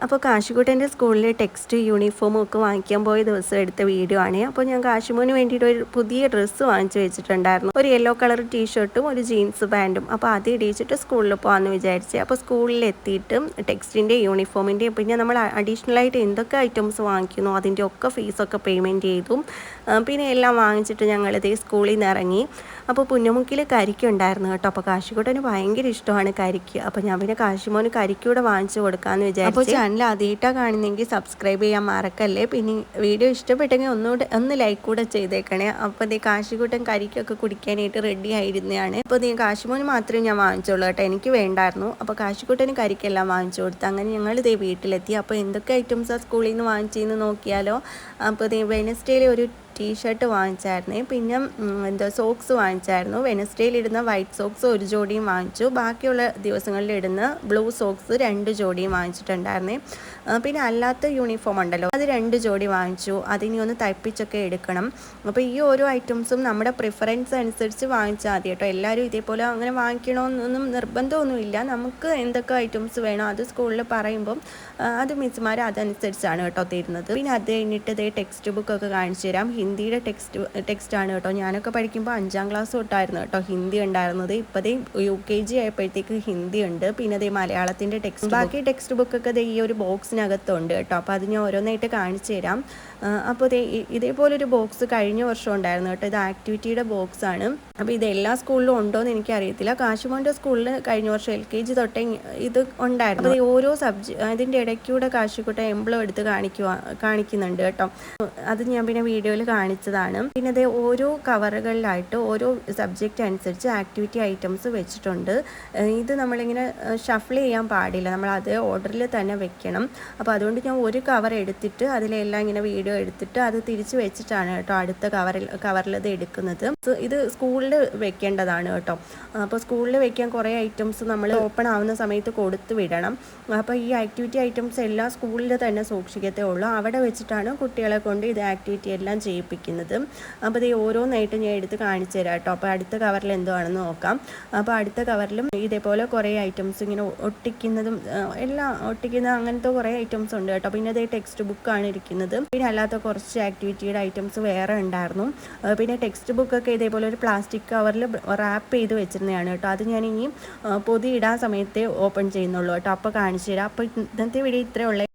അപ്പോൾ കാശിക്കുട്ടൻ്റെ സ്കൂളിലെ ടെക്സ്റ്റ് യൂണിഫോമും ഒക്കെ വാങ്ങിക്കാൻ പോയ ദിവസം എടുത്ത വീഡിയോ ആണ്. അപ്പോൾ ഞാൻ കാശിമോന് വേണ്ടിയിട്ട് ഒരു പുതിയ ഡ്രസ്സ് വാങ്ങിച്ചു വെച്ചിട്ടുണ്ടായിരുന്നു. ഒരു യെല്ലോ കളർ ടീഷർട്ടും ഒരു ജീൻസ് പാൻറ്റും. അപ്പോൾ അത് ഇടിച്ചിട്ട് സ്കൂളിൽ പോകാമെന്ന് വിചാരിച്ചു. അപ്പോൾ സ്കൂളിൽ എത്തിയിട്ട് ടെക്സ്റ്റിൻ്റെ യൂണിഫോമിൻ്റെയും പിന്നെ നമ്മൾ അഡീഷണലായിട്ട് എന്തൊക്കെ ഐറ്റംസ് വാങ്ങിക്കുന്നു അതിൻ്റെ ഒക്കെ ഫീസൊക്കെ പേയ്മെൻറ്റ് ചെയ്തു. പിന്നെ എല്ലാം വാങ്ങിച്ചിട്ട് ഞങ്ങളിതേ സ്കൂളിൽ നിന്ന് ഇറങ്ങി. അപ്പോൾ പുന്നമുക്കിൽ കരിക്കുണ്ടായിരുന്നു കേട്ടോ. അപ്പോൾ കാശിക്കുട്ടന് ഭയങ്കര ഇഷ്ടമാണ് കരിക്ക്. അപ്പോൾ ഞാൻ പിന്നെ കാശിമോന് കരിക്കൂടെ വാങ്ങിച്ചു കൊടുക്കാമെന്ന് വിചാരിച്ചു. ചാനൽ ആദ്യമായിട്ടാണ് കാണുന്നെങ്കിൽ സബ്സ്ക്രൈബ് ചെയ്യാൻ മറക്കല്ലേ. പിന്നെ വീഡിയോ ഇഷ്ടപ്പെട്ടെങ്കിൽ ഒന്ന് ലൈക്ക് കൂടെ ചെയ്തേക്കണേ. അപ്പോൾ ദേ കാശിക്കുട്ടൻ കരിക്കൊക്കെ കുടിക്കാനായിട്ട് റെഡി ആയിരുന്നതാണ്. അപ്പോൾ ദേ കാശിമോന് മാത്രമേ ഞാൻ വാങ്ങിച്ചുള്ളൂ കേട്ടോ, എനിക്ക് വേണ്ടായിരുന്നു. അപ്പോൾ കാശിക്കുട്ടന് കരിക്കെല്ലാം വാങ്ങിച്ചു കൊടുത്തു. അങ്ങനെ ഞങ്ങൾ ദേ വീട്ടിലെത്തി. അപ്പോൾ എന്തൊക്കെ ഐറ്റംസാണ് സ്കൂളിൽ നിന്ന് വാങ്ങിച്ചതെന്ന് നോക്കിയാലോ. അപ്പോൾ ദേ വെനസ്ഡേയിൽ ഒരു ടീഷർട്ട് വാങ്ങിച്ചായിരുന്നേ. പിന്നെ സോക്സ് വാങ്ങിച്ചായിരുന്നു. വെനസ്ഡേയിൽ ഇടുന്ന വൈറ്റ് സോക്സ് ഒരു ജോഡിയും വാങ്ങിച്ചു. ബാക്കിയുള്ള ദിവസങ്ങളിൽ ഇടുന്ന ബ്ലൂ സോക്സ് 2 ജോഡിയും വാങ്ങിച്ചിട്ടുണ്ടായിരുന്നേ. പിന്നെ അല്ലാത്ത യൂണിഫോം ഉണ്ടല്ലോ, അത് 2 ജോഡി വാങ്ങിച്ചു. അതിനി ഒന്ന് തയ്പ്പിച്ചൊക്കെ എടുക്കണം. അപ്പോൾ ഈ ഓരോ ഐറ്റംസും നമ്മുടെ പ്രിഫറൻസ് അനുസരിച്ച് വാങ്ങിച്ചാൽ മതി കേട്ടോ. എല്ലാവരും ഇതേപോലെ അങ്ങനെ വാങ്ങിക്കണമെന്നൊന്നും നിർബന്ധമൊന്നുമില്ല. നമുക്ക് എന്തൊക്കെ ഐറ്റംസ് വേണോ അത് സ്കൂളിൽ പറയുമ്പം അത് മിസ്സുമാർ അതനുസരിച്ചാണ് കേട്ടോ തരുന്നത്. പിന്നെ അത് കഴിഞ്ഞിട്ട് ഇതേ ടെക്സ്റ്റ് ബുക്കൊക്കെ കാണിച്ചു തരാം. ഹിന്ദിയുടെ ടെക്സ്റ്റാണ് കേട്ടോ. ഞാനൊക്കെ പഠിക്കുമ്പോൾ 5ാം ക്ലാസ് തൊട്ടായിരുന്നു കേട്ടോ ഹിന്ദി ഉണ്ടായിരുന്നത്. ഇപ്പോഴേ UKG ആയപ്പോഴത്തേക്ക് ഹിന്ദി ഉണ്ട്. പിന്നെ അതേ മലയാളത്തിൻ്റെ ടെക്സ്റ്റ്, ബാക്കി ടെക്സ്റ്റ് ബുക്കൊക്കെ ഈ ഒരു ബോക്സിനകത്തുണ്ട് കേട്ടോ. അപ്പോൾ അത് ഞാൻ ഓരോന്നായിട്ട് കാണിച്ചു തരാം. അപ്പോൾ ഇതേപോലൊരു ബോക്സ് കഴിഞ്ഞ വർഷം ഉണ്ടായിരുന്നു കേട്ടോ. ഇത് ആക്ടിവിറ്റിയുടെ ബോക്സാണ്. അപ്പോൾ ഇത് എല്ലാ സ്കൂളിലും ഉണ്ടോ എന്ന് എനിക്കറിയത്തില്ല. കാശിമോൻ്റെ സ്കൂളിൽ കഴിഞ്ഞ വർഷം LKG തൊട്ടേ ഇത് ഉണ്ടായിരുന്നു. അപ്പോൾ ഓരോ അതിൻ്റെ ഇടയ്ക്കൂടെ കാശിക്കുട്ട എംബ്ലം എടുത്ത് കാണിക്കുന്നുണ്ട് കേട്ടോ. അത് ഞാൻ പിന്നെ വീഡിയോയിൽ കാണിച്ചതാണ്. പിന്നെ അത് ഓരോ കവറുകളിലായിട്ട് ഓരോ സബ്ജക്റ്റ് അനുസരിച്ച് ആക്ടിവിറ്റി ഐറ്റംസ് വെച്ചിട്ടുണ്ട്. ഇത് നമ്മളിങ്ങനെ ഷഫിൾ ചെയ്യാൻ പാടില്ല, നമ്മൾ അതേ ഓർഡറിൽ തന്നെ വെക്കണം. അപ്പോൾ അതുകൊണ്ട് ഞാൻ ഒരു കവർ എടുത്തിട്ട് അതിലെല്ലാം ഇങ്ങനെ വീഡിയോ എടുത്തിട്ട് അത് തിരിച്ച് വെച്ചിട്ടാണ് കേട്ടോ അടുത്ത കവറിൽ ഇത് എടുക്കുന്നത്. ഇത് സ്കൂളിൽ വെക്കേണ്ടതാണ് കേട്ടോ. അപ്പോൾ സ്കൂളിൽ വെക്കാൻ കുറേ ഐറ്റംസ് നമ്മൾ ഓപ്പൺ ആവുന്ന സമയത്ത് കൊടുത്ത് വിടണം. അപ്പോൾ ഈ ആക്ടിവിറ്റി ഐറ്റംസ് എല്ലാം സ്കൂളിൽ തന്നെ സൂക്ഷിക്കത്തേ ഉള്ളൂ. അവിടെ വെച്ചിട്ടാണ് കുട്ടികളെ കൊണ്ട് ഇത് ആക്ടിവിറ്റി എല്ലാം ചെയ്യിപ്പിക്കുന്നത്. അപ്പോൾ ഇത് ഓരോന്നായിട്ട് ഞാൻ എടുത്ത് കാണിച്ചു തരാം കേട്ടോ. അപ്പോൾ അടുത്ത കവറിൽ എന്താണെന്ന് നോക്കാം. അപ്പോൾ അടുത്ത കവറിലും ഇതേപോലെ കുറേ ഐറ്റംസ് ഇങ്ങനെ ഒട്ടിക്കുന്നതും എല്ലാം ഒട്ടിക്കുന്ന അങ്ങനത്തെ കുറേ ഐറ്റംസ് ഉണ്ട് കേട്ടോ. പിന്നെ അതേ ടെക്സ്റ്റ് ബുക്കാണ് ഇരിക്കുന്നത്. പിന്നെ അല്ലാത്ത കുറച്ച് ആക്ടിവിറ്റിയുടെ ഐറ്റംസ് വേറെ ഉണ്ടായിരുന്നു. പിന്നെ ടെക്സ്റ്റ് ബുക്കൊക്കെ ഇതേപോലെ ഒരു പ്ലാസ്റ്റിക് കവറിൽ റാപ്പ് ചെയ്ത് വെച്ചിരുന്നതാണ് കേട്ടോ. അത് ഞാൻ ഇനി പൊതി ഇടാൻ സമയത്തെ ഓപ്പൺ ചെയ്യുന്നുള്ളൂ കേട്ടോ. അപ്പോൾ കാണിച്ചു തരാം. അപ്പോൾ ഇന്നത്തെ വീഡിയോ ഇത്രയേ ഉള്ളൂ.